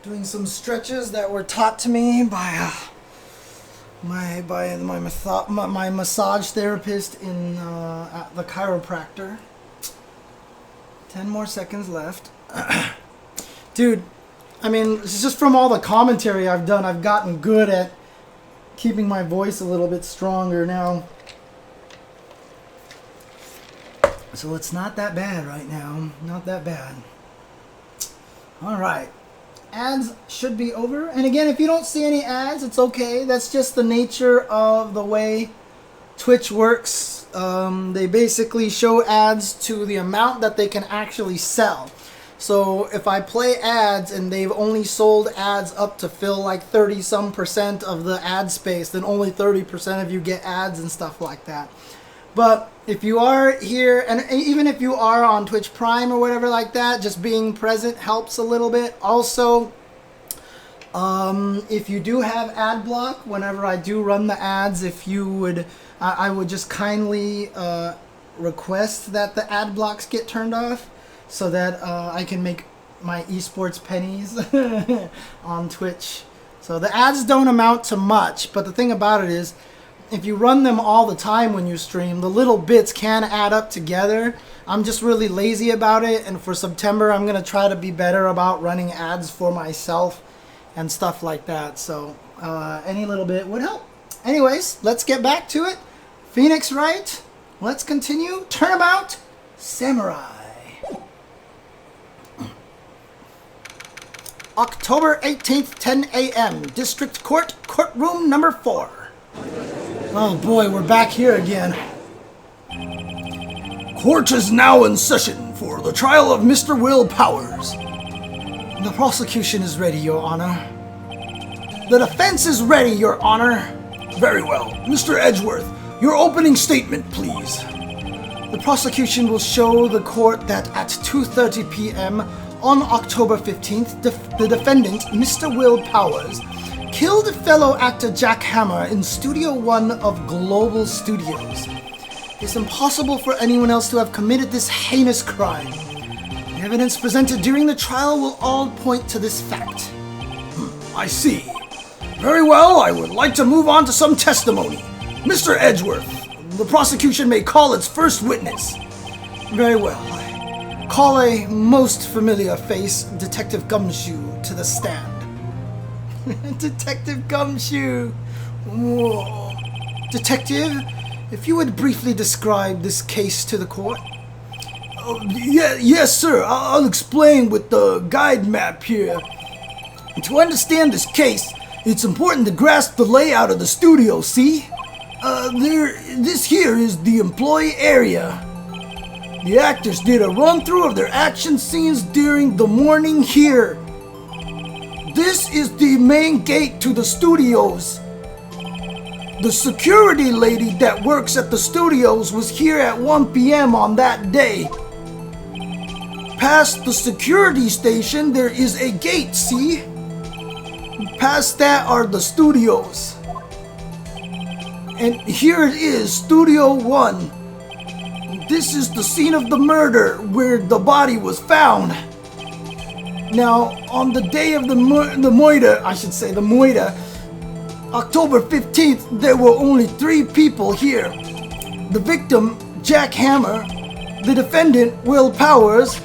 Doing some stretches that were taught to me by my massage therapist in at the chiropractor. 10 more seconds left. Dude, I mean, it's just from all the commentary I've done, I've gotten good at keeping my voice a little bit stronger now. So it's not that bad right now. Not that bad. Alright. Ads should be over. And again, if you don't see any ads, it's okay. That's just the nature of the way Twitch works. They basically show ads to the amount that they can actually sell. So if I play ads and they've only sold ads up to fill like 30% of the ad space, then only 30% of you get ads and stuff like that. But if you are here, and even if you are on Twitch Prime or whatever like that, just being present helps a little bit. Also, if you do have ad block, whenever I do run the ads, if you would, I would just kindly request that the ad blocks get turned off so that I can make my esports pennies on Twitch. So the ads don't amount to much, but the thing about it is, if you run them all the time when you stream, the little bits can add up together. I'm just really lazy about it, and for September I'm going to try to be better about running ads for myself and stuff like that. So any little bit would help. Anyways, let's get back to it. Phoenix Wright, let's continue. Turnabout, Samurai. October 18th, 10 a.m. District Court, courtroom number 4. Oh boy, we're back here again. Court is now in session for the trial of Mr. Will Powers. The prosecution is ready, Your Honor. The defense is ready, Your Honor. Very well. Mr. Edgeworth, your opening statement, please. The prosecution will show the court that at 2:30 p.m. on October 15th, the defendant, Mr. Will Powers, killed fellow actor Jack Hammer in Studio One of Global Studios. It's impossible for anyone else to have committed this heinous crime. The evidence presented during the trial will all point to this fact. I see. Very well, I would like to move on to some testimony. Mr. Edgeworth, the prosecution may call its first witness. Very well. Call a most familiar face, Detective Gumshoe, to the stand. Detective Gumshoe. Whoa. Detective, if you would briefly describe this case to the court. Yes, sir. I'll explain with the guide map here. To understand this case, it's important to grasp the layout of the studio, see? This here is the employee area. The actors did a run-through of their action scenes during the morning here. This is the main gate to the studios. The security lady that works at the studios was here at 1 p.m. on that day. Past the security station, there is a gate, see? Past that are the studios. And here it is, Studio 1. This is the scene of the murder where the body was found. Now, on the day of the moida, October 15th, there were only 3 people here. The victim, Jack Hammer, the defendant, Will Powers,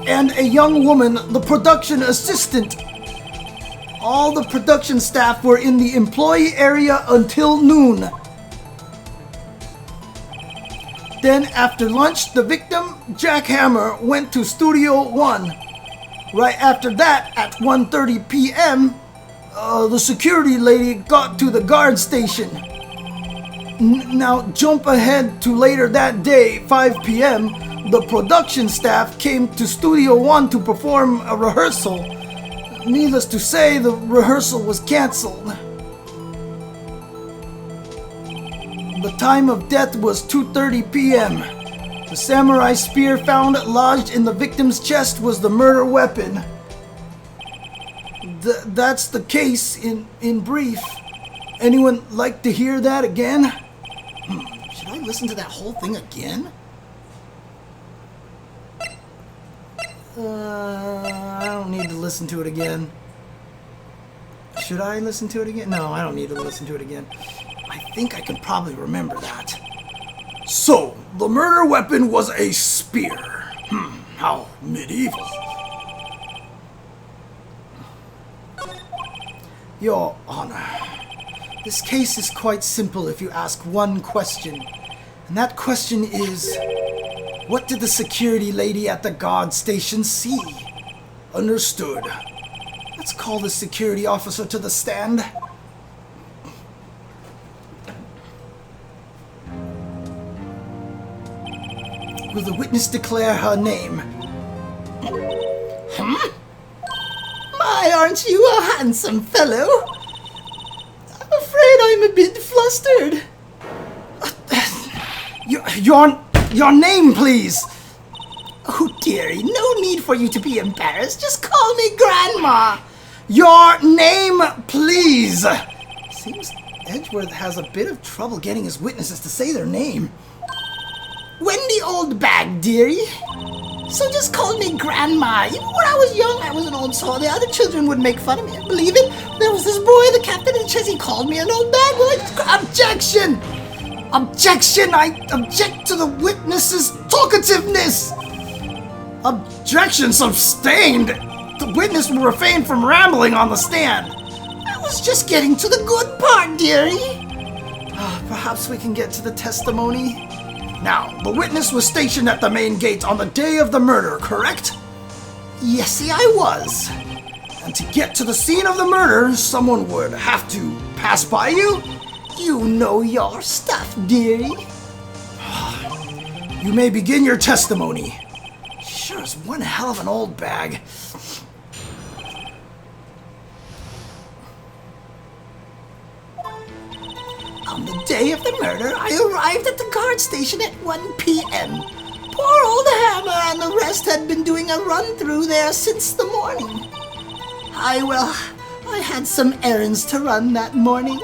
and a young woman, the production assistant. All the production staff were in the employee area until noon. Then, after lunch, the victim, Jack Hammer, went to Studio 1. Right after that, at 1:30 p.m., the security lady got to the guard station. Now, jump ahead to later that day, 5 p.m., the production staff came to Studio 1 to perform a rehearsal. Needless to say, the rehearsal was canceled. The time of death was 2:30 p.m. The samurai spear found lodged in the victim's chest was the murder weapon. That's the case in brief. Anyone like to hear that again? Should I listen to that whole thing again? I don't need to listen to it again. Should I listen to it again? No, I don't need to listen to it again. I think I can probably remember that. So, the murder weapon was a spear. How medieval. Your Honor, this case is quite simple if you ask one question. And that question is, what did the security lady at the guard station see? Understood. Let's call the security officer to the stand. Will the witness declare her name? My, aren't you a handsome fellow? I'm afraid I'm a bit flustered. Your name, please. Oh, dearie, no need for you to be embarrassed. Just call me Grandma. Your name, please. Seems Edgeworth has a bit of trouble getting his witnesses to say their name. Wendy Oldbag, dearie. So just call me Grandma. Even when I was young, I was an old soul. The other children would make fun of me. Believe it? There was this boy, the captain of the chess, he called me an old bag. Well, objection! Objection! I object to the witness's talkativeness! Objection sustained! The witness will refrain from rambling on the stand. I was just getting to the good part, dearie. Perhaps we can get to the testimony. Now, the witness was stationed at the main gate on the day of the murder, correct? Yesy, I was. And to get to the scene of the murder, someone would have to pass by you? You know your stuff, dearie. You may begin your testimony. Sure is one hell of an old bag. On the day of the murder, I arrived at the guard station at 1 p.m. Poor old Hammer and the rest had been doing a run-through there since the morning. I had some errands to run that morning.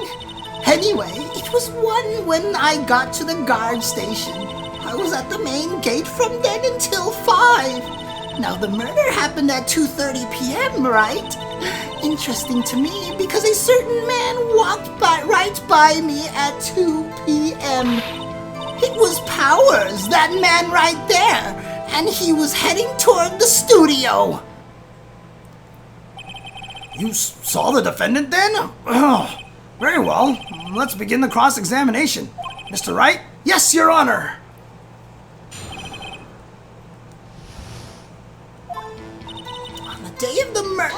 Anyway, it was 1 when I got to the guard station. I was at the main gate from then until 5. Now, the murder happened at 2:30 p.m., right? Interesting to me, because a certain man walked right by me at 2 p.m. It was Powers, that man right there, and he was heading toward the studio. You saw the defendant then? Oh, very well. Let's begin the cross-examination. Mr. Wright? Yes, Your Honor. Day of the murder.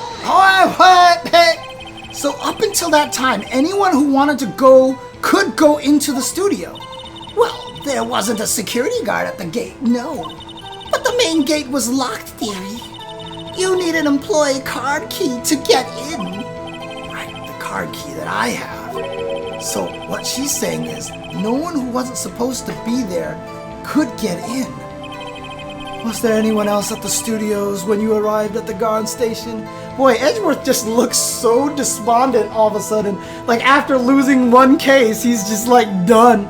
So up until that time, anyone who wanted to go could go into the studio. Well, there wasn't a security guard at the gate, no. But the main gate was locked, dearie. You need an employee card key to get in. Right, the card key that I have. So what she's saying is, no one who wasn't supposed to be there could get in. Was there anyone else at the studios when you arrived at the guard station? Boy, Edgeworth just looks so despondent all of a sudden. Like, after losing one case, he's just, like, done.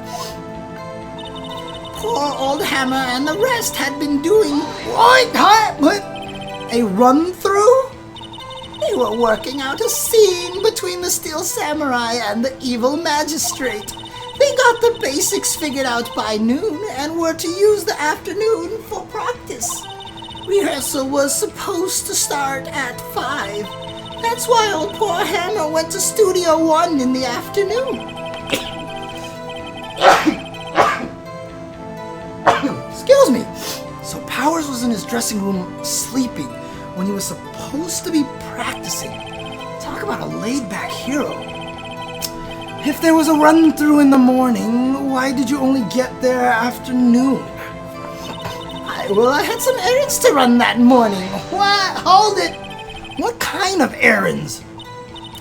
Poor old Hammer and the rest had been doing... What? A run-through? They were working out a scene between the Steel Samurai and the evil magistrate. They got the basics figured out by noon and were to use the afternoon for practice. Rehearsal was supposed to start at 5. That's why old poor Hammer went to Studio 1 in the afternoon. Excuse me. So Powers was in his dressing room sleeping when he was supposed to be practicing. Talk about a laid-back hero. If there was a run-through in the morning, why did you only get there afternoon? I had some errands to run that morning. What? Hold it. What kind of errands?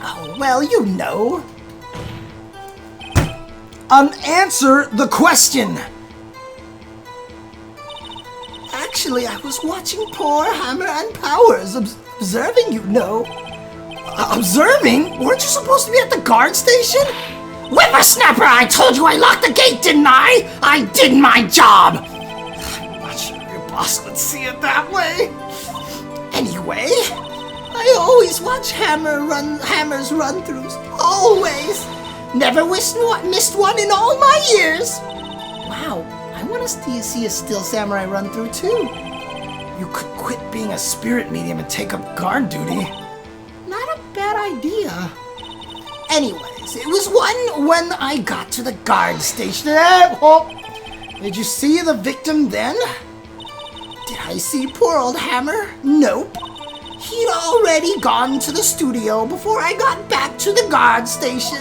Oh, well, you know. Answer the question. Actually, I was watching poor Hammer and Powers, observing, you know. Observing? Weren't you supposed to be at the guard station? Whippersnapper, I told you I locked the gate, didn't I? I did my job. I'm not sure your boss would see it that way. Anyway, I always always watch Hammer's run-throughs. Always. Never missed one in all my years. Wow, I want to see a Steel Samurai run-through too. You could quit being a spirit medium and take up guard duty. Not a bad idea. Anyways, it was one when I got to the guard station. Did you see the victim then? Did I see poor old Hammer? Nope. He'd already gone to the studio before I got back to the guard station.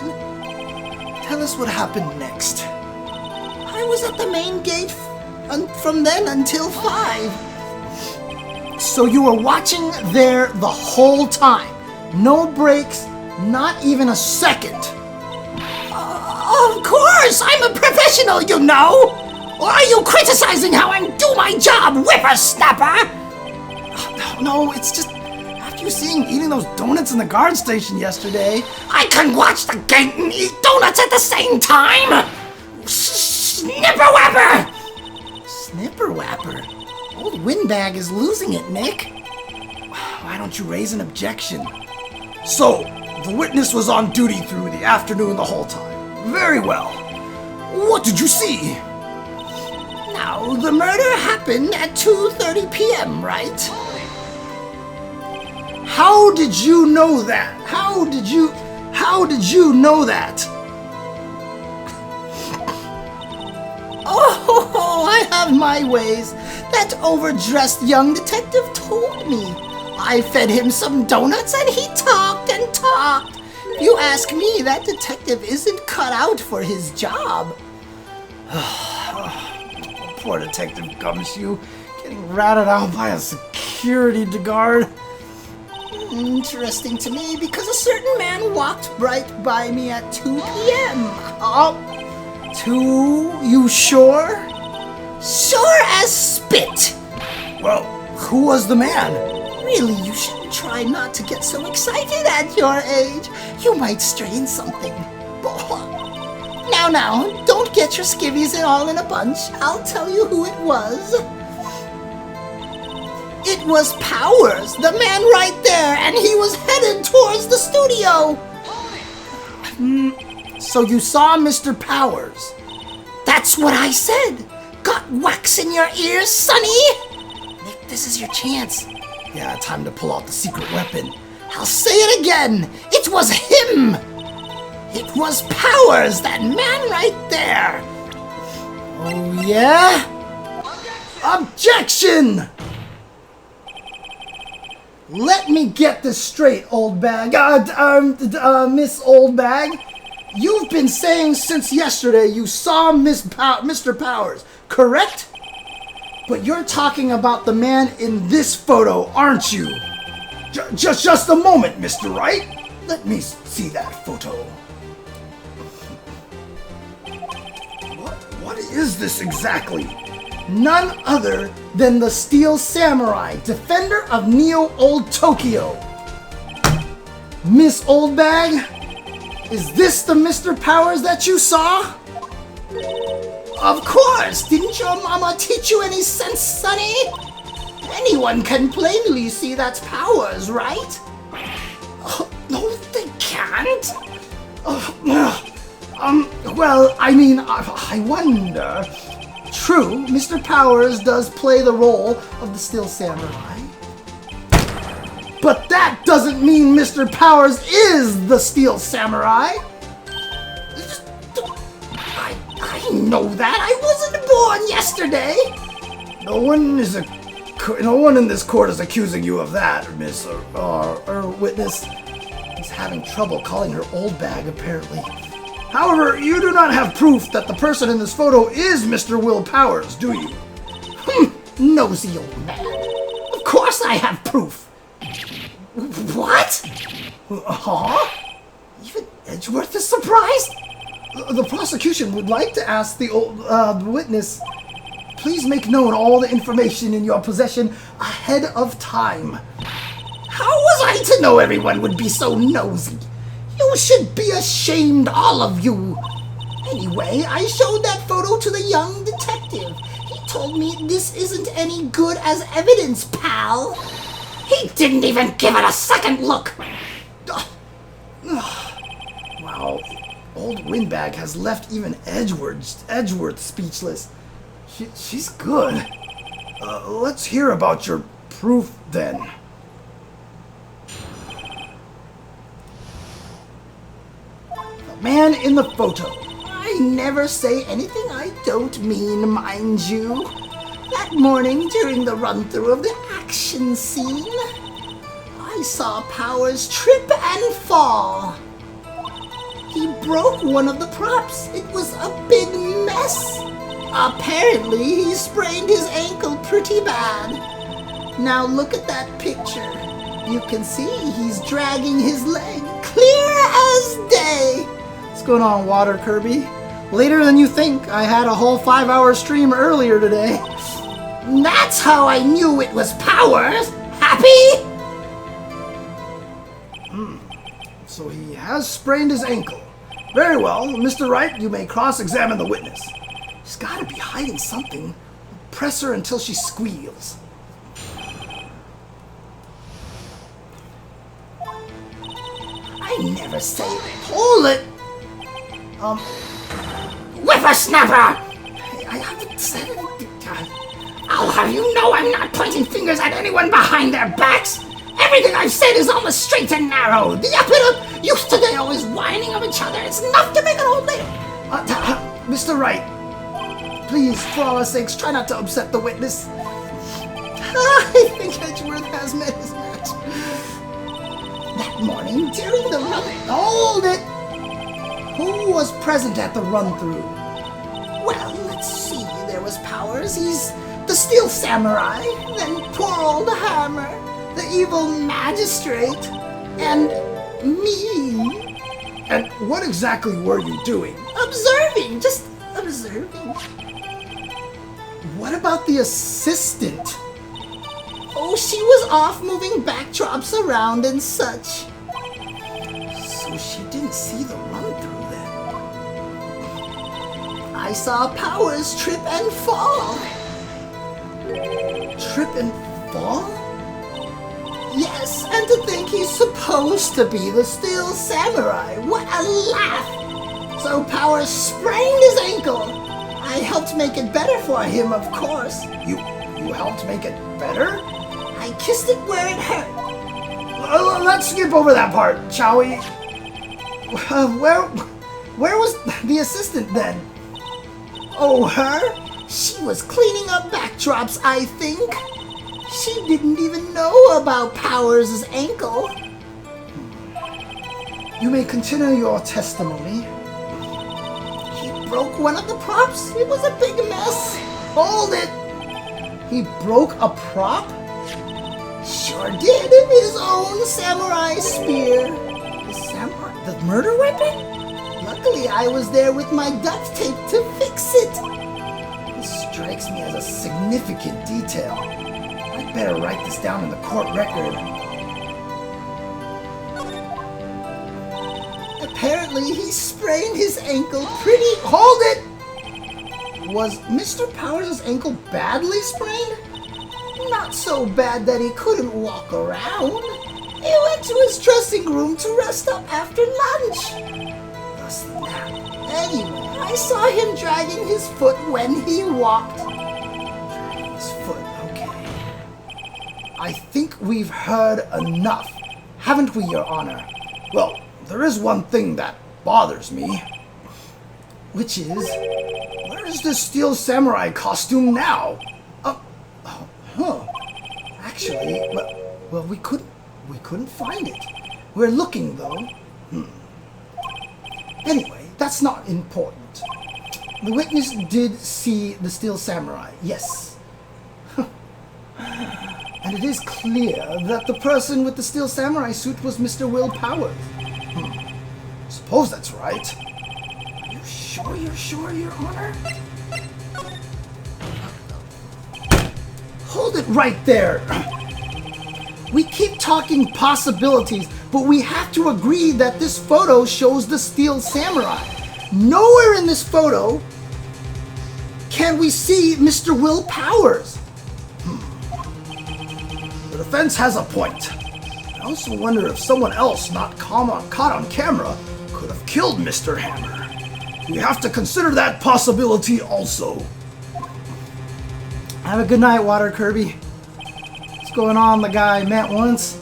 Tell us what happened next. I was at the main gate from then until 5. So you were watching there the whole time? No breaks, not even a second? Of course! I'm a professional, you know! Or are you criticizing how I do my job, whippersnapper? No, it's just after you seeing eating those donuts in the guard station yesterday. I can watch the gate and eat donuts at the same time! Snipper-wapper! Snipper-wapper? Old Windbag is losing it, Nick. Why don't you raise an objection? So, the witness was on duty through the afternoon the whole time. Very well. What did you see? Now, the murder happened at 2:30 p.m., right? How did you know that? How did you know that? Oh, I have my ways. That overdressed young detective told me. I fed him some donuts and he talked and talked. If you ask me, that detective isn't cut out for his job. Poor Detective Gumshoe, getting ratted out by a security guard. Interesting to me, because a certain man walked right by me at 2 p.m. 2? You sure? Sure as spit! Well, who was the man? Really, you should try not to get so excited at your age. You might strain something. Now, don't get your skivvies all in a bunch. I'll tell you who it was. It was Powers, the man right there, and he was headed towards the studio. So you saw Mr. Powers? That's what I said. Got wax in your ears, sonny? Nick, this is your chance. Yeah, time to pull out the secret weapon. I'll say it again. It was him. It was Powers, that man right there. Oh, yeah? Objection! Let me get this straight, old bag. Miss Old Bag. You've been saying since yesterday you saw Mr. Powers, correct? But you're talking about the man in this photo, aren't you? Just a moment, Mr. Wright. Let me see that photo. What is this exactly? None other than the Steel Samurai, defender of Neo Old Tokyo. Miss Old Bag, is this the Mr. Powers that you saw? Of course! Didn't your mama teach you any sense, sonny? Anyone can plainly see that's Powers, right? Oh, no, they can't. Well, I mean, I wonder. True, Mr. Powers does play the role of the Steel Samurai. But that doesn't mean Mr. Powers is the Steel Samurai. I know that. I wasn't born yesterday. No one in this court is accusing you of that, Miss or witness. He's having trouble calling her old bag, apparently. However, you do not have proof that the person in this photo is Mr. Will Powers, do you? Nosy old man. Of course I have proof. What? Huh? Even Edgeworth is surprised? The prosecution would like to ask the witness, please make known all the information in your possession ahead of time. How was I to know everyone would be so nosy? You should be ashamed, all of you. Anyway, I showed that photo to the young detective. He told me this isn't any good as evidence, pal. He didn't even give it a second look. Wow, old Windbag has left even Edgeworth speechless. She's good. Let's hear about your proof then. The man in the photo. I never say anything I don't mean, mind you. That morning during the run-through of the action scene, I saw Powers trip and fall. He broke one of the props. It was a big mess. Apparently, he sprained his ankle pretty bad. Now look at that picture. You can see he's dragging his leg clear as day. What's going on, Water Kirby? Later than you think. I had a whole 5-hour stream earlier today. That's how I knew it was Powers. Happy? So he has sprained his ankle. Very well, Mr. Wright, you may cross-examine the witness. She's got to be hiding something. Press her until she squeals. I never say that. Hold it! Whippersnapper! I haven't said anything. I'll have you know I'm not pointing fingers at anyone behind their backs. Everything I've said is on the straight and narrow. The up and up used to they always whining of each other. It's enough to make an old lady. Mr. Wright, please, for all our sakes, try not to upset the witness. I think Edgeworth has met his match. That morning, during the run... Hold it! Who was present at the run-through? Well, let's see. There was Powers. He's the Steel Samurai. Then poor old Hammer, the evil magistrate, and me. And what exactly were you doing? Observing, just observing. What about the assistant? Oh, she was off moving backdrops around and such. So she didn't see the run-through then? I saw Powers trip and fall. Trip and fall? Yes, and to think he's supposed to be the Steel Samurai. What a laugh! So Powers sprained his ankle. I helped make it better for him, of course. You helped make it better? I kissed it where it hurt. Let's skip over that part, shall we? Where was the assistant then? Oh, her? She was cleaning up backdrops, I think. She didn't even know about Powers' ankle. You may continue your testimony. He broke one of the props. It was a big mess. Hold it! He broke a prop? Sure did. His own samurai spear. The murder weapon? Luckily, I was there with my duct tape to fix it. This strikes me as a significant detail. I'd better write this down in the court record. Apparently, he sprained his ankle pretty... Hold it! Was Mr. Powers' ankle badly sprained? Not so bad that he couldn't walk around. He went to his dressing room to rest up after lunch. Thus the nap. Anyway, I saw him dragging his foot when he walked. Dragging his foot, okay. I think we've heard enough, haven't we, Your Honor? Well, there is one thing that bothers me. Which is, where is this Steel Samurai costume now? Actually, well, we couldn't find it. We're looking, though. Anyway, that's not important. The witness did see the Steel Samurai, yes. And it is clear that the person with the Steel Samurai suit was Mr. Will Powers. Suppose that's right. Are you sure you're sure, Your Honor? Hold it right there. We keep talking possibilities, but we have to agree that this photo shows the Steel Samurai. Nowhere in this photo can we see Mr. Will Powers. The defense has a point. I also wonder if someone else not caught on camera could have killed Mr. Hammer. We have to consider that possibility also. Have a good night, Water Kirby. What's going on, the guy I met once?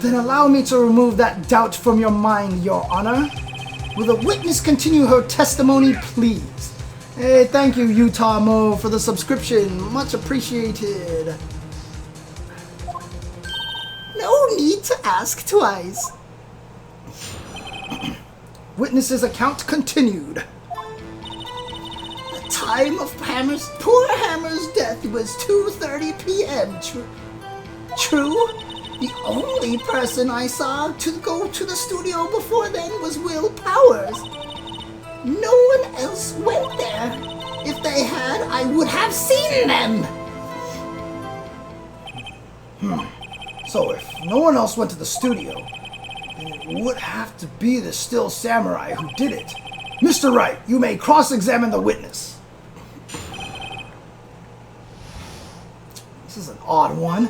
Then allow me to remove that doubt from your mind, Your Honor. Will the witness continue her testimony, please? Hey, thank you, Utah Mo, for the subscription. Much appreciated. No need to ask twice. Witness's account continued. The time of poor Hammer's death was 2:30 p.m. True? The only person I saw to go to the studio before then was Will Powers. No one else went there. If they had, I would have seen them. So if no one else went to the studio, then it would have to be the still samurai who did it. Mr. Wright, you may cross-examine the witness. This is an odd one.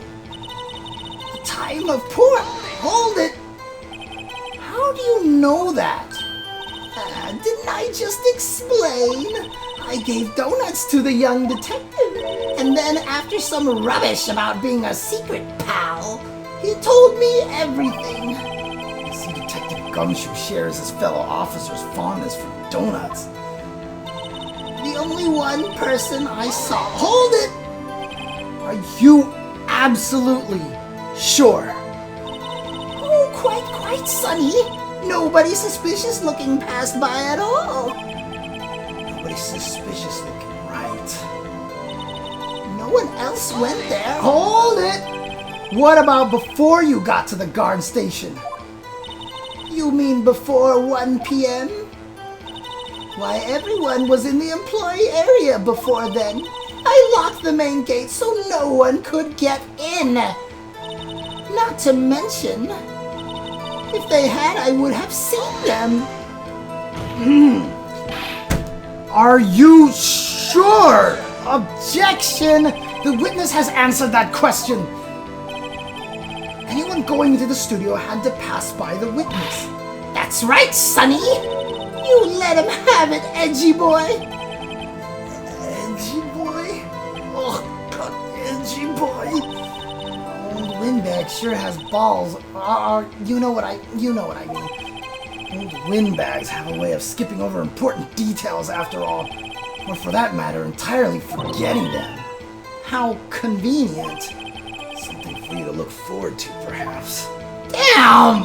The time of poor... Hold it! How do you know that? Didn't I just explain? I gave donuts to the young detective, and then after some rubbish about being a secret pal, he told me everything. I see Detective Gumshoe shares his fellow officers' fondness for donuts. The only one person I saw... Hold it! Are you absolutely sure? Oh, quite, Sonny. Nobody suspicious looking passed by at all. Nobody's suspicious looking, right? No one else went there. Hold it! What about before you got to the guard station? You mean before 1 p.m.? Why, everyone was in the employee area before then. I locked the main gate so no one could get in. Not to mention, if they had, I would have seen them. Are you sure? Objection! The witness has answered that question. Anyone going into the studio had to pass by the witness. That's right, Sonny. You let him have it, edgy boy. Edgy boy? Oh, God, edgy boy. Old Windbag sure has balls. You know what I mean. Old windbags have a way of skipping over important details after all. Or for that matter, entirely forgetting them. How convenient. Something for you to look forward to, perhaps. Damn!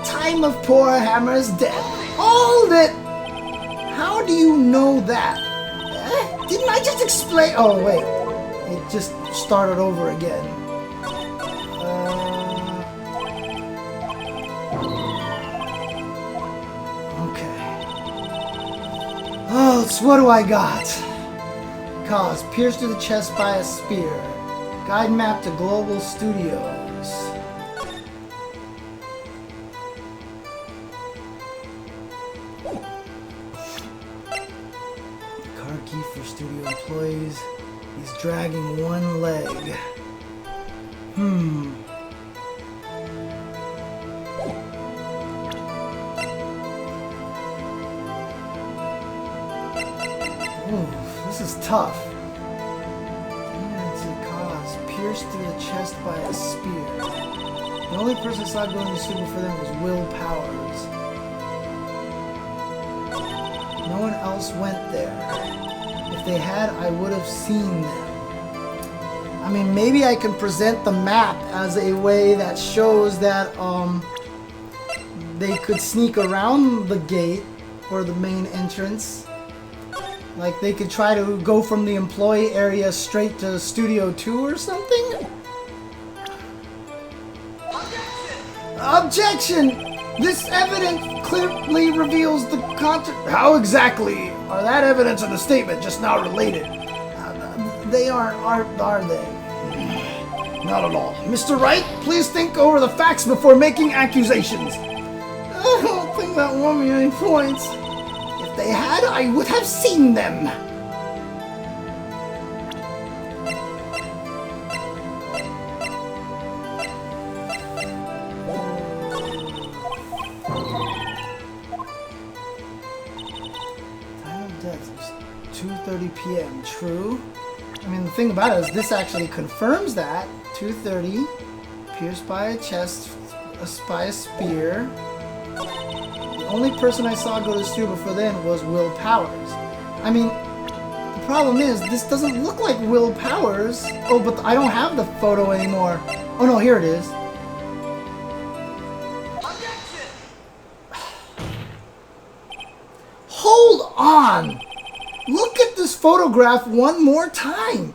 Time of poor Hammer's death. Hold it! How do you know that? Didn't I just explain? Oh, wait. It just started over again. Okay. Oh, so what do I got? Cause, pierced through the chest by a spear. Guide map to Global Studios. Car key for studio employees. He's dragging one leg. Ooh, this is tough. Cause, pierced through the chest by a spear. The only person I saw going to the studio for them was Will Powers. No one else went there. If they had, I would have seen them. I mean, maybe I can present the map as a way that shows that they could sneak around the gate or the main entrance. Like they could try to go from the employee area straight to Studio 2 or something? Objection! This evidence clearly reveals the content. How exactly are that evidence and the statement just now related? They are they? Not at all. Mr. Wright, please think over the facts before making accusations. I don't think that won me any points. If they had, I would have seen them. 2:30 p.m. True. I mean, the thing about it is this actually confirms that. 2:30, pierced by a chest, by a spear. The only person I saw go to the studio before then was Will Powers. I mean, the problem is this doesn't look like Will Powers. Oh, but I don't have the photo anymore. Oh no, here it is. Objection! Hold on! Look at this photograph one more time.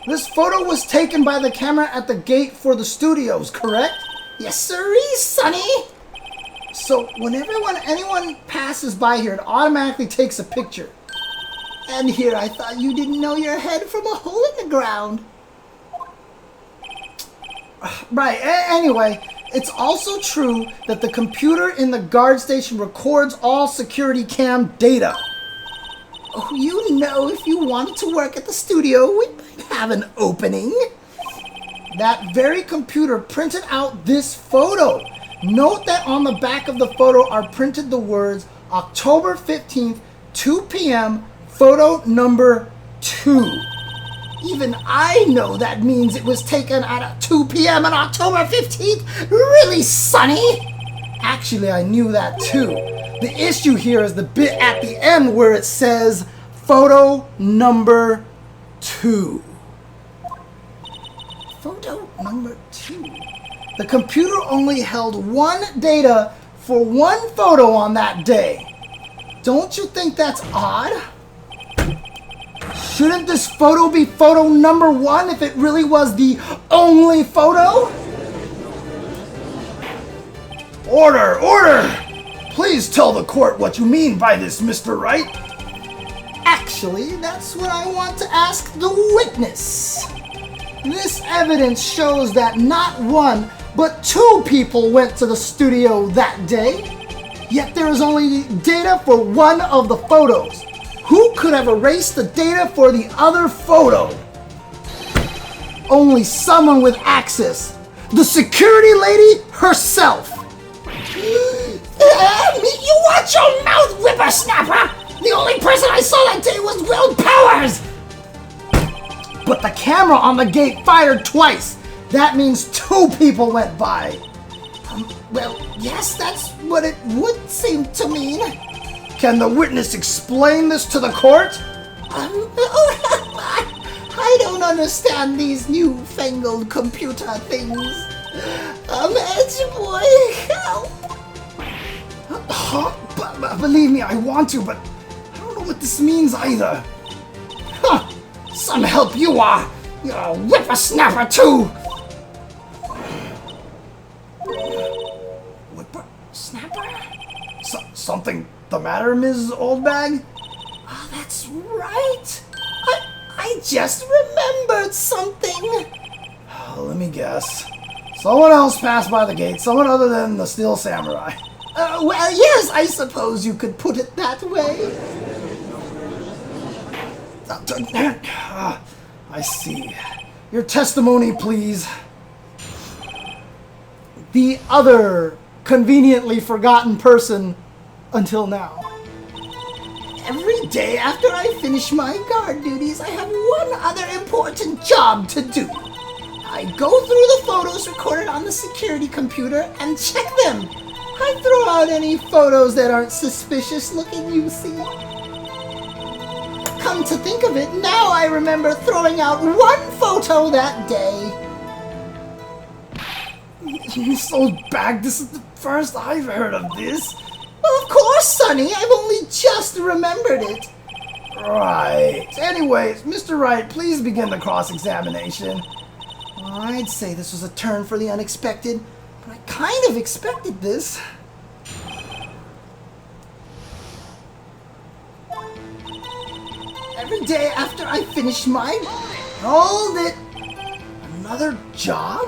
This photo was taken by the camera at the gate for the studios, correct? Yes, sirree, Sonny. So whenever anyone passes by here, it automatically takes a picture. And here I thought you didn't know your head from a hole in the ground. Right, anyway, it's also true that the computer in the guard station records all security cam data. Oh, you know, if you wanted to work at the studio, we might have an opening. That very computer printed out this photo. Note that on the back of the photo are printed the words October 15th, 2 p.m., photo number 2. Even I know that means it was taken at 2 p.m. on October 15th. Really, Sonny? Actually, I knew that too. The issue here is the bit at the end where it says photo number 2. Photo number 2. The computer only held one data for one photo on that day. Don't you think that's odd? Shouldn't this photo be photo number 1 if it really was the only photo? Order! Order! Please tell the court what you mean by this, Mr. Wright. Actually, that's what I want to ask the witness. This evidence shows that not one, but 2 people went to the studio that day. Yet there is only data for one of the photos. Who could have erased the data for the other photo? Only someone with access. The security lady herself. You watch your mouth, whippersnapper! The only person I saw that day was Will Powers! But the camera on the gate fired twice. That means 2 people went by. Well, yes, that's what it would seem to mean. Can the witness explain this to the court? I don't understand these newfangled computer things. Edge boy, help! Huh? Believe me, I want to, but I don't know what this means either. Huh! Some help you are! You're a whippersnapper too! Whippersnapper? Something the matter, Ms. Oldbag? Oh, that's right. I just remembered something. Let me guess. Someone else passed by the gate, someone other than the Steel Samurai. Well, yes, I suppose you could put it that way. I see. Your testimony, please. The other conveniently forgotten person until now. Every day after I finish my guard duties, I have one other important job to do. I go through the photos recorded on the security computer and check them. I throw out any photos that aren't suspicious looking, you see. Come to think of it, now I remember throwing out one photo that day. Miss Oldbag, this is the first I've heard of this. Well, of course, Sonny, I've only just remembered it. Right. Anyways, Mr. Wright, please begin the cross-examination. I'd say this was a turn for the unexpected, but I kind of expected this. Every day after I finish my... Hold it! Another job?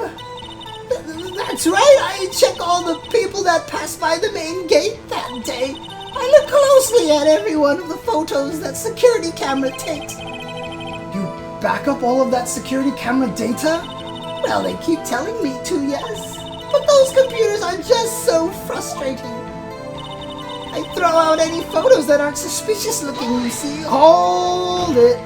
That's right, I check all the people that pass by the main gate that day. I look closely at every one of the photos that security camera takes. You back up all of that security camera data? Well, they keep telling me to, yes. But those computers are just so frustrating. I throw out any photos that aren't suspicious looking, you see. Hold it.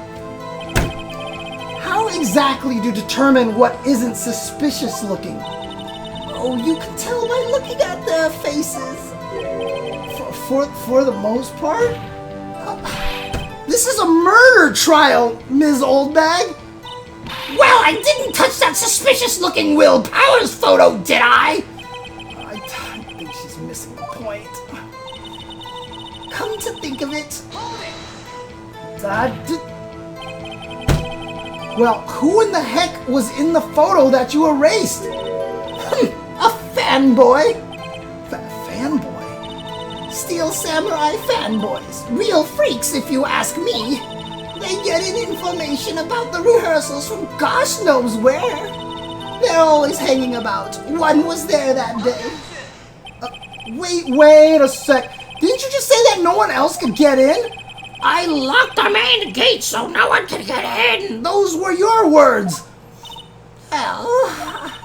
How exactly do you determine what isn't suspicious looking? Oh, you can tell by looking at their faces. For the most part? This is a murder trial, Ms. Oldbag. Well, I didn't touch that suspicious-looking Will Powers photo, did I? I think she's missing the point. Come to think of it. Well, who in the heck was in the photo that you erased? A fanboy. Fanboy? Steel Samurai fanboys. Real freaks, if you ask me. They get in information about the rehearsals from gosh knows where. They're always hanging about. One was there that day. Wait a sec. Didn't you just say that no one else could get in? I locked the main gate so no one could get in. Those were your words. Well,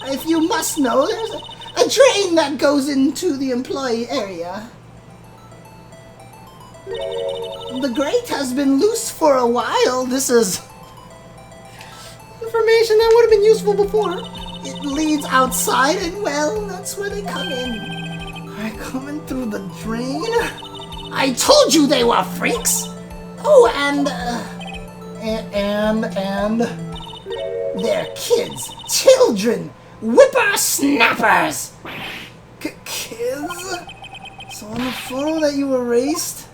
if you must know, there's a drain that goes into the employee area. The grate has been loose for a while. This is information that would have been useful before. It leads outside, and well, that's where they come in. They're coming through the drain? I told you they were freaks. Oh, and they're kids, children, whippersnappers. Kids? So on the photo that you erased?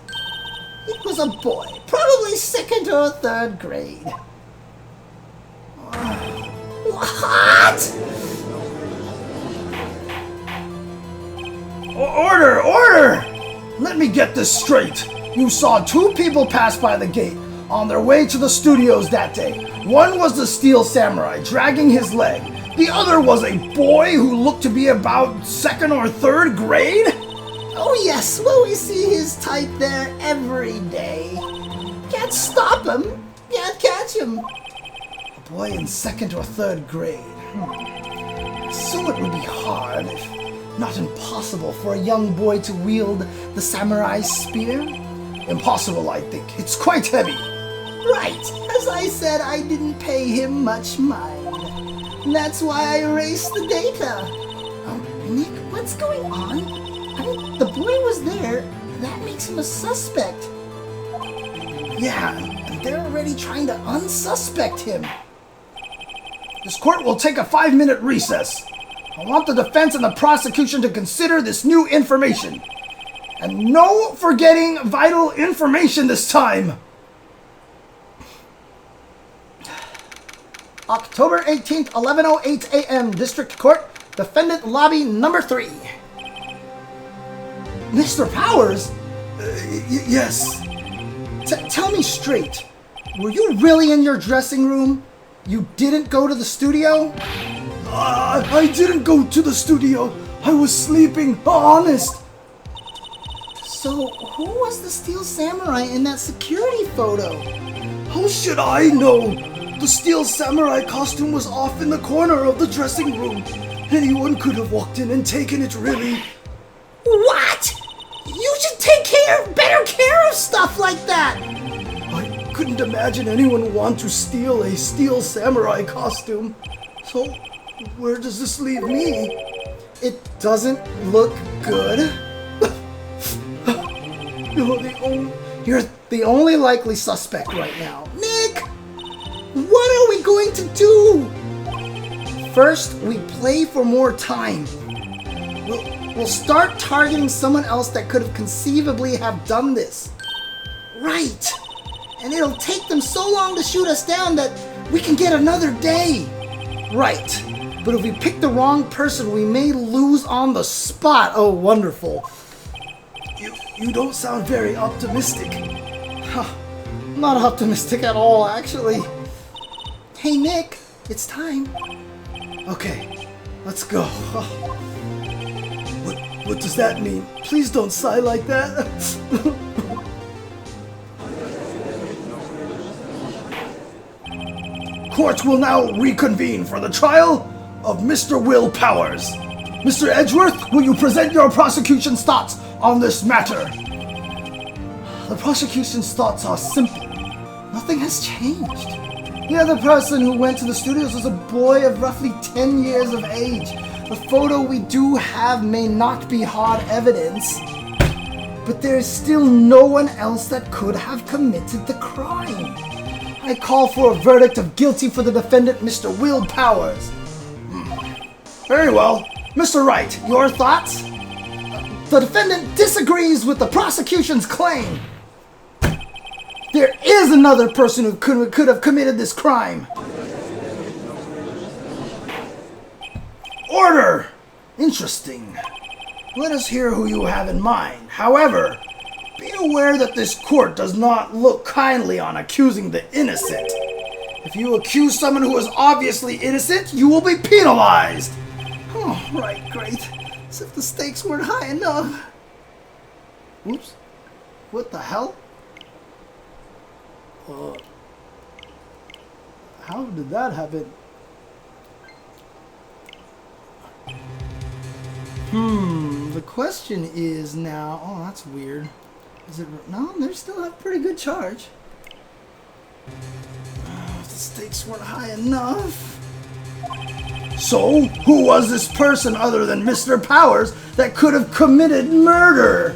It was a boy, probably 2nd or 3rd grade. What? Order! Let me get this straight. You saw 2 people pass by the gate on their way to the studios that day. One was the Steel Samurai dragging his leg. The other was a boy who looked to be about 2nd or 3rd grade? Oh yes, well we see his type there every day. Can't stop him, can't catch him. A boy in 2nd or 3rd grade. So it would be hard, if not impossible, for a young boy to wield the samurai spear. Impossible, I think. It's quite heavy. Right, as I said, I didn't pay him much mind. That's why I erased the data. Nick, what's going on? I mean, the boy was there. That makes him a suspect. Yeah, and they're already trying to unsuspect him. This court will take a 5-minute recess. I want the defense and the prosecution to consider this new information. And no forgetting vital information this time. October 18th, 11:08 a.m. District Court, Defendant Lobby Number 3. Mr. Powers? Yes. Tell me straight. Were you really in your dressing room? You didn't go to the studio? I didn't go to the studio. I was sleeping, honest. So, who was the Steel Samurai in that security photo? How should I know? The Steel Samurai costume was off in the corner of the dressing room. Anyone could have walked in and taken it, really. What? You should take better care of stuff like that. I couldn't imagine anyone would want to steal a Steel Samurai costume. So, where does this leave me? It doesn't look good. You're the only likely suspect right now. Nick, what are we going to do? First, we play for more time. We'll start targeting someone else that could have conceivably have done this. Right. And it'll take them so long to shoot us down that we can get another day. Right. But if we pick the wrong person, we may lose on the spot. Oh, wonderful. You don't sound very optimistic. Not optimistic at all, actually. Hey, Nick, it's time. Okay, let's go. What does that mean? Please don't sigh like that. Court will now reconvene for the trial of Mr. Will Powers. Mr. Edgeworth, will you present your prosecution's thoughts on this matter? The prosecution's thoughts are simple. Nothing has changed. The other person who went to the studios was a boy of roughly 10 years of age. The photo we do have may not be hard evidence, but there is still no one else that could have committed the crime. I call for a verdict of guilty for the defendant, Mr. Will Powers. Very well. Mr. Wright, your thoughts? The defendant disagrees with the prosecution's claim. There is another person who could have committed this crime. Order! Interesting. Let us hear who you have in mind. However, be aware that this court does not look kindly on accusing the innocent. If you accuse someone who is obviously innocent, you will be penalized. Oh, right, great. As if the stakes weren't high enough. Oops. What the hell? How did that happen? The question is now... Oh, that's weird. Is it... No, they still have pretty good charge. If the stakes weren't high enough... So, who was this person other than Mr. Powers that could have committed murder?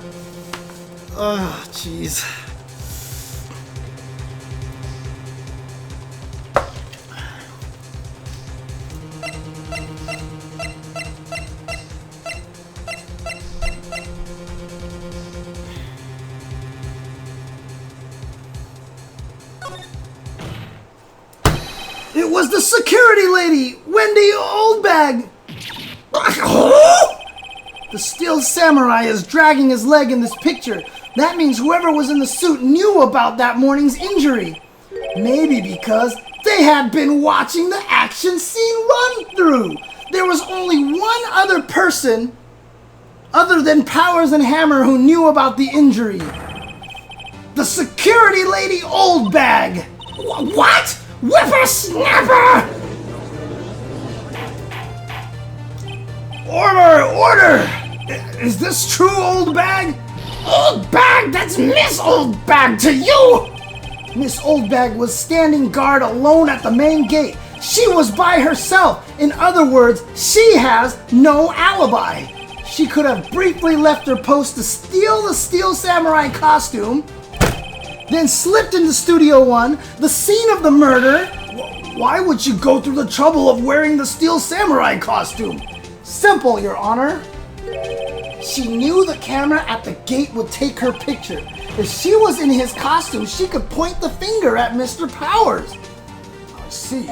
Oh, jeez. It was the security lady, Wendy Oldbag. The steel samurai is dragging his leg in this picture. That means whoever was in the suit knew about that morning's injury. Maybe because they had been watching the action scene run through. There was only one other person other than Powers and Hammer who knew about the injury. The security lady Oldbag. What? Whippersnapper! Order! Is this true, Oldbag? Oldbag, that's Miss Oldbag to you! Miss Oldbag was standing guard alone at the main gate. She was by herself. In other words, she has no alibi. She could have briefly left her post to steal the Steel Samurai costume, then slipped into Studio One, the scene of the murder. Why would she go through the trouble of wearing the Steel Samurai costume? Simple, Your Honor. She knew the camera at the gate would take her picture. If she was in his costume, she could point the finger at Mr. Powers. I see.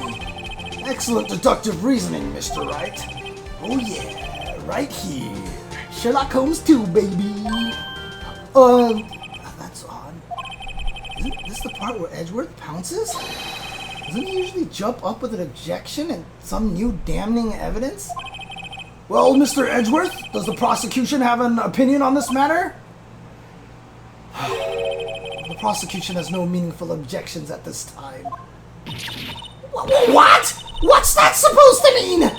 Excellent deductive reasoning, Mr. Wright. Oh yeah, right here. Sherlock Holmes 2, baby. That's odd. Isn't this the part where Edgeworth pounces? Doesn't he usually jump up with an objection and some new damning evidence? Well, Mr. Edgeworth, does the prosecution have an opinion on this matter? The prosecution has no meaningful objections at this time. What? What's that supposed to mean?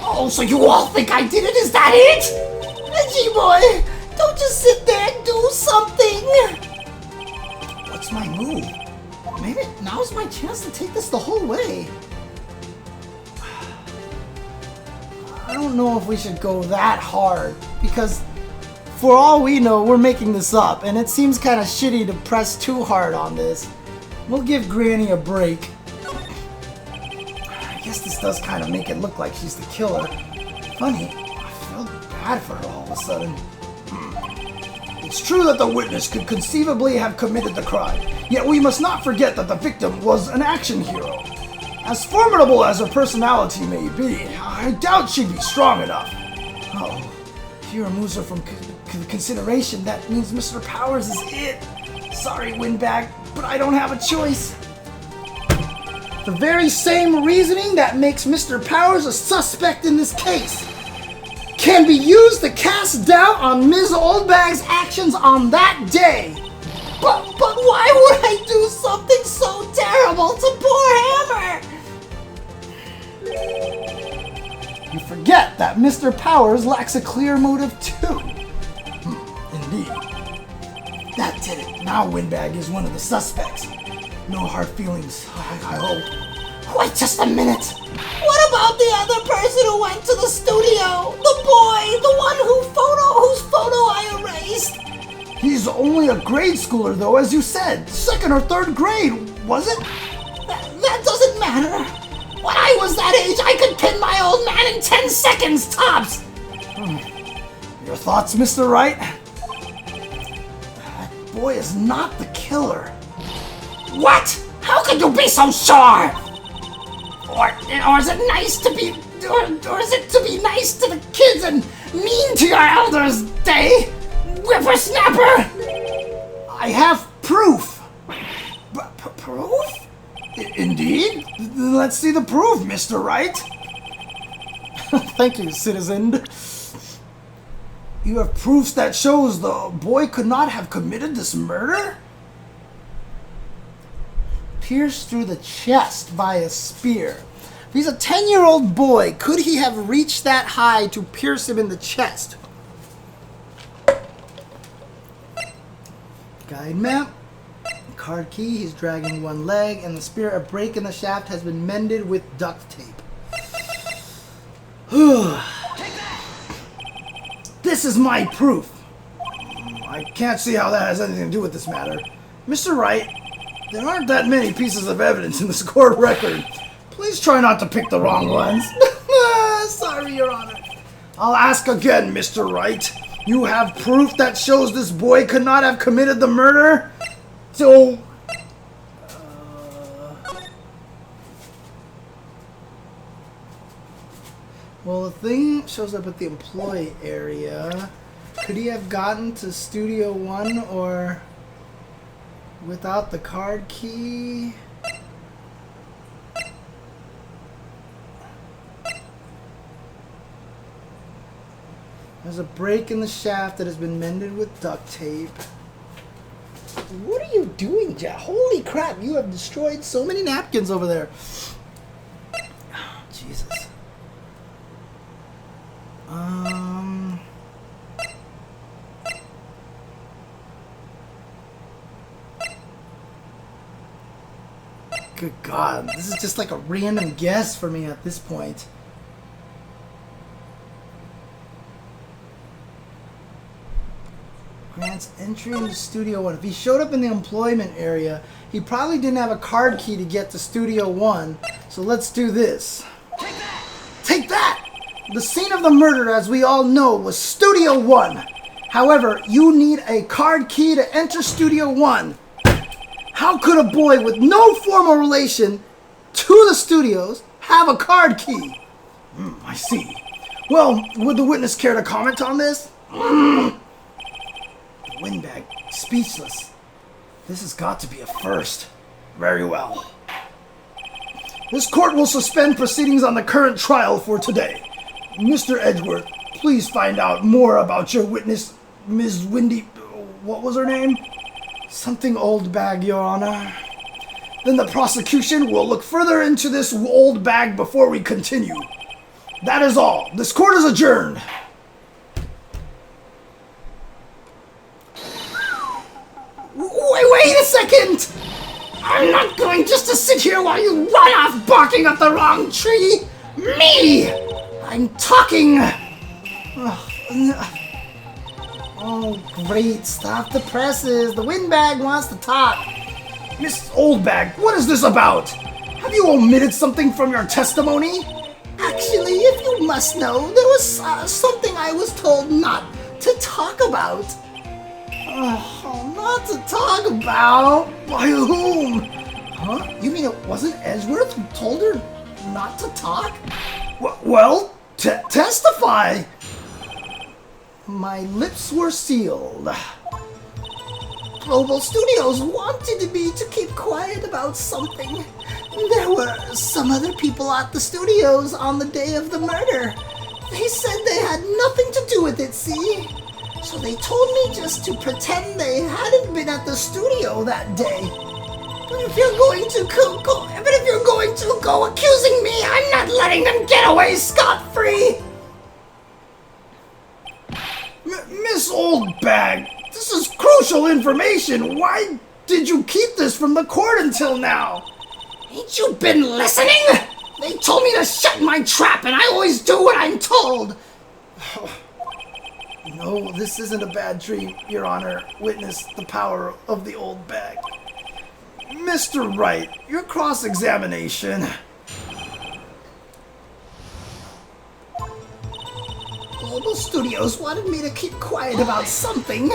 Oh, so you all think I did it? Is that it? Edgy boy, don't just sit there and do something. What's my move? Maybe now's my chance to take this the whole way. I don't know if we should go that hard, because for all we know, we're making this up, and it seems kind of shitty to press too hard on this. We'll give Granny a break. I guess this does kind of make it look like she's the killer. Funny, I feel bad for her all of a sudden. It's true that the witness could conceivably have committed the crime, yet we must not forget that the victim was an action hero. As formidable as her personality may be, I doubt she'd be strong enough. Oh, if he removes her from consideration, that means Mr. Powers is it. Sorry, Windbag, but I don't have a choice. The very same reasoning that makes Mr. Powers a suspect in this case can be used to cast doubt on Ms. Oldbag's actions on that day. But why would I do something so terrible to poor Hammer? You forget that Mr. Powers lacks a clear motive too. Indeed. That did it. Now Windbag is one of the suspects. No hard feelings, I hope. Wait just a minute. What about the other person who went to the studio? The boy, the one whose photo I erased? He's only a grade schooler though, as you said. 2nd or 3rd grade, was it? That doesn't matter. When I was that age, I could pin my old man in 10 seconds tops. Your thoughts, Mr. Wright? That boy is not the killer. What? How could you be so sure? Or is it nice to be, or is it to be nice to the kids and mean to your elders, Day? Whippersnapper? I have proof. Proof? Indeed? Let's see the proof, Mr. Wright. Thank you, citizen. You have proofs that shows the boy could not have committed this murder? Pierced through the chest by a spear. If he's a 10-year-old boy, could he have reached that high to pierce him in the chest? Guide map. Card key, he's dragging one leg, and the spear, a break in the shaft, has been mended with duct tape. This is my proof. I can't see how that has anything to do with this matter. Mr. Wright, there aren't that many pieces of evidence in this court record. Please try not to pick the wrong ones. Sorry, Your Honor. I'll ask again, Mr. Wright. You have proof that shows this boy could not have committed the murder? So... Well, the thing shows up at the employee area. Could he have gotten to Studio 1 or without the card key? There's a break in the shaft that has been mended with duct tape. What are you doing, Jack? Holy crap, you have destroyed so many napkins over there. Oh, Jesus. Good God, this is just like a random guess for me at this point. Grants entry into Studio 1. If he showed up in the employment area, he probably didn't have a card key to get to Studio 1. So let's do this. Take that! Take that! The scene of the murder, as we all know, was Studio 1. However, you need a card key to enter Studio 1. How could a boy with no formal relation to the studios have a card key? I see. Well, would the witness care to comment on this? The windbag, speechless. This has got to be a first. Very well. This court will suspend proceedings on the current trial for today. Mr. Edgeworth, please find out more about your witness, Ms. Windy... What was her name? Something old bag, Your Honor. Then the prosecution will look further into this old bag before we continue. That is all. This court is adjourned. Wait a second! I'm not going just to sit here while you run off barking up the wrong tree! Me! I'm talking! Oh, great. Stop the presses. The windbag wants to talk. Miss Oldbag, what is this about? Have you omitted something from your testimony? Actually, if you must know, there was something I was told not to talk about. Oh, not to talk about? By whom? Huh? You mean it wasn't Edgeworth who told her not to talk? Well, testify. My lips were sealed. Global Studios wanted me to keep quiet about something. There were some other people at the studios on the day of the murder. They said they had nothing to do with it, see? So they told me just to pretend they hadn't been at the studio that day. But if you're going to go accusing me, I'm not letting them get away scot-free. Miss Oldbag, this is crucial information. Why did you keep this from the court until now? Ain't you been listening? They told me to shut my trap, and I always do what I'm told. No, this isn't a bad dream, Your Honor. Witness the power of the old bag. Mr. Wright, your cross-examination. Global Studios wanted me to keep quiet about something.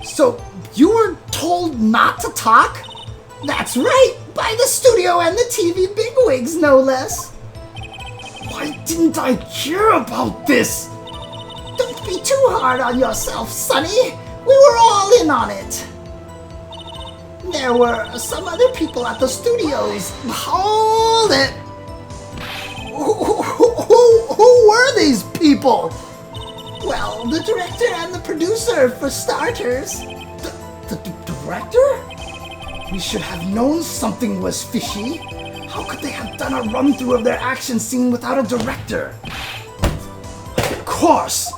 So, you were told not to talk? That's right, by the studio and the TV bigwigs, no less. Why didn't I hear about this? Don't be too hard on yourself, Sonny. We were all in on it. There were some other people at the studios. Hold it! Who were these people? Well, the director and the producer, for starters. The director? We should have known something was fishy. How could they have done a run-through of their action scene without a director? Of course!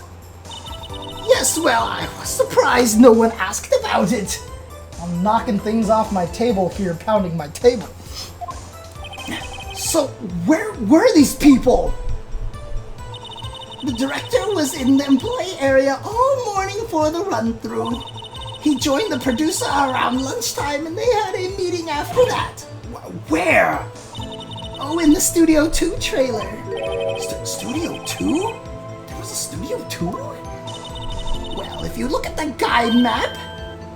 Yes, well, I was surprised no one asked about it. I'm knocking things off my table here, pounding my table. So, where were these people? The director was in the employee area all morning for the run-through. He joined the producer around lunchtime, and they had a meeting after that. Where? Oh, in the Studio 2 trailer. Studio 2? There was a Studio 2? Well, if you look at the guide map,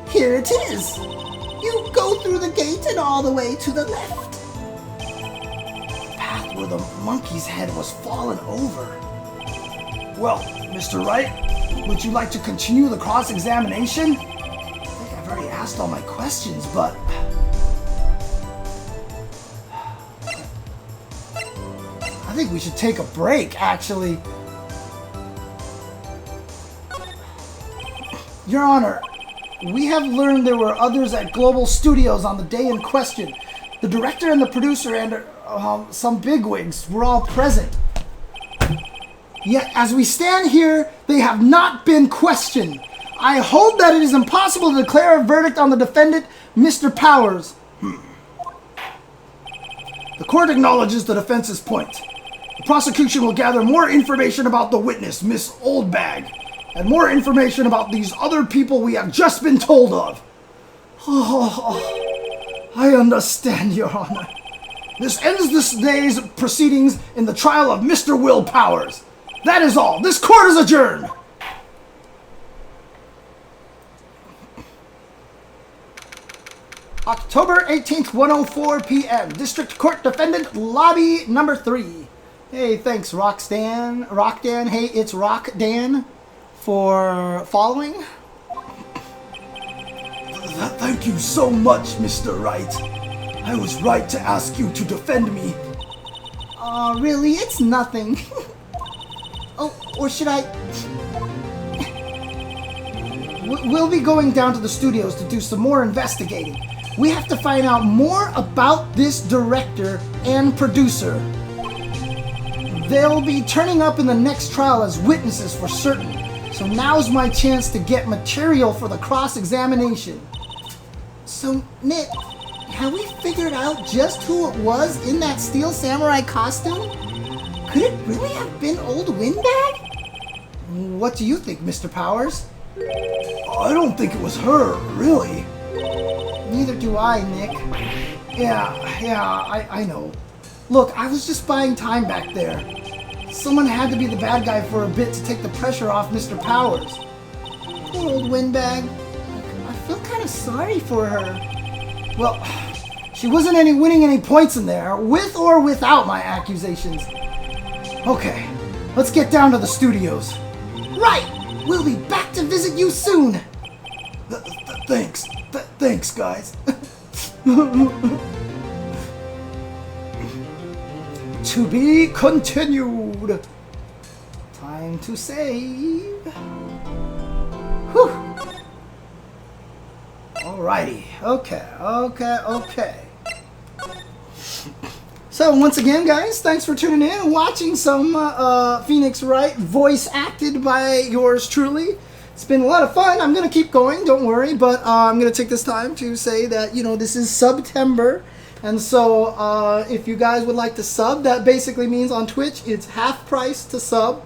here it is. You go through the gate and all the way to the left. The path where the monkey's head was fallen over. Well, Mr. Wright, would you like to continue the cross-examination? I think I've already asked all my questions, but... I think we should take a break, actually. Your Honor, we have learned there were others at Global Studios on the day in question. The director and the producer and some bigwigs were all present. Yet, as we stand here, they have not been questioned. I hold that it is impossible to declare a verdict on the defendant, Mr. Powers. The court acknowledges the defense's point. The prosecution will gather more information about the witness, Miss Oldbag, and more information about these other people we have just been told of. Oh, I understand, Your Honor. This ends this day's proceedings in the trial of Mr. Will Powers. That is all. This court is adjourned. October 18th, 1:04 p.m. District Court Defendant, Lobby Number 3. Hey, thanks, Roxdan. Hey, it's Rock Dan for following. Thank you so much, Mr. Wright. I was right to ask you to defend me. Really, it's nothing. Oh, or should I... We'll be going down to the studios to do some more investigating. We have to find out more about this director and producer. They'll be turning up in the next trial as witnesses for certain. So now's my chance to get material for the cross-examination. So, Nick, have we figured out just who it was in that Steel Samurai costume? Could it really have been Old Windbag? What do you think, Mr. Powers? I don't think it was her, really. Neither do I, Nick. Yeah, I know. Look, I was just buying time back there. Someone had to be the bad guy for a bit to take the pressure off Mr. Powers. Poor Old Windbag. I feel kind of sorry for her. Well, she wasn't winning any points in there, with or without my accusations. Okay, let's get down to the studios. Right! We'll be back to visit you soon! Thanks. Thanks, guys. To be continued. Time to save. Whew. Alrighty. Okay. So once again, guys, thanks for tuning in and watching some Phoenix Wright voice acted by yours truly. It's been a lot of fun. I'm going to keep going, don't worry, but I'm going to take this time to say that, you know, this is September. And so if you guys would like to sub, that basically means on Twitch it's half price to sub.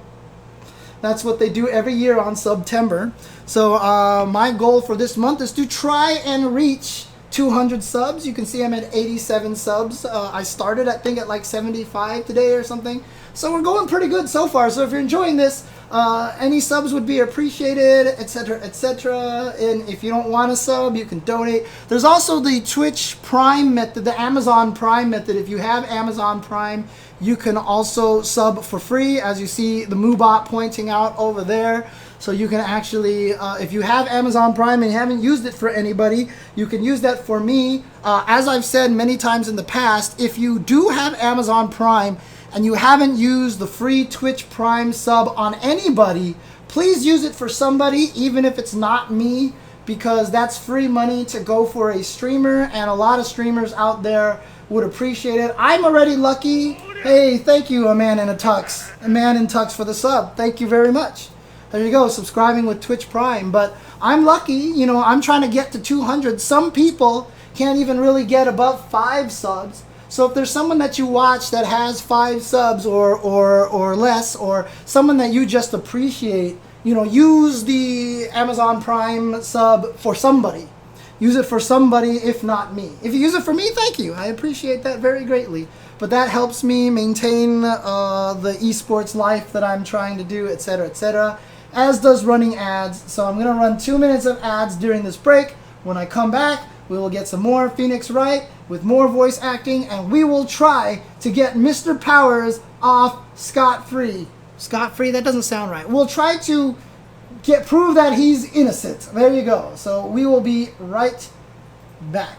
That's what they do every year on September. So my goal for this month is to try and reach 200 subs. You can see I'm at 87 subs. I started, I think, at like 75 today or something. So we're going pretty good so far. So if you're enjoying this, any subs would be appreciated, etc., etc. And if you don't want to sub, you can donate. There's also the Twitch Prime method, the Amazon Prime method. If you have Amazon Prime, you can also sub for free, as you see the Moobot pointing out over there. So you can actually, if you have Amazon Prime and you haven't used it for anybody, you can use that for me. As I've said many times in the past, if you do have Amazon Prime and you haven't used the free Twitch Prime sub on anybody, please use it for somebody, even if it's not me, because that's free money to go for a streamer, and a lot of streamers out there would appreciate it. I'm already lucky. Hey, thank you, a man in a tux. A man in tux for the sub. Thank you very much. There you go, subscribing with Twitch Prime. But I'm lucky, you know, I'm trying to get to 200. Some people can't even really get above 5 subs. So if there's someone that you watch that has 5 subs or less, or someone that you just appreciate, you know, use the Amazon Prime sub for somebody. Use it for somebody, if not me. If you use it for me, thank you. I appreciate that very greatly. But that helps me maintain the esports life that I'm trying to do, etc., etc., as does running ads. So I'm going to run 2 minutes of ads during this break. When I come back, we will get some more Phoenix Wright with more voice acting, and we will try to get Mr. Powers off scot-free. Scot-free? That doesn't sound right. We'll try to prove that he's innocent. There you go. So we will be right back.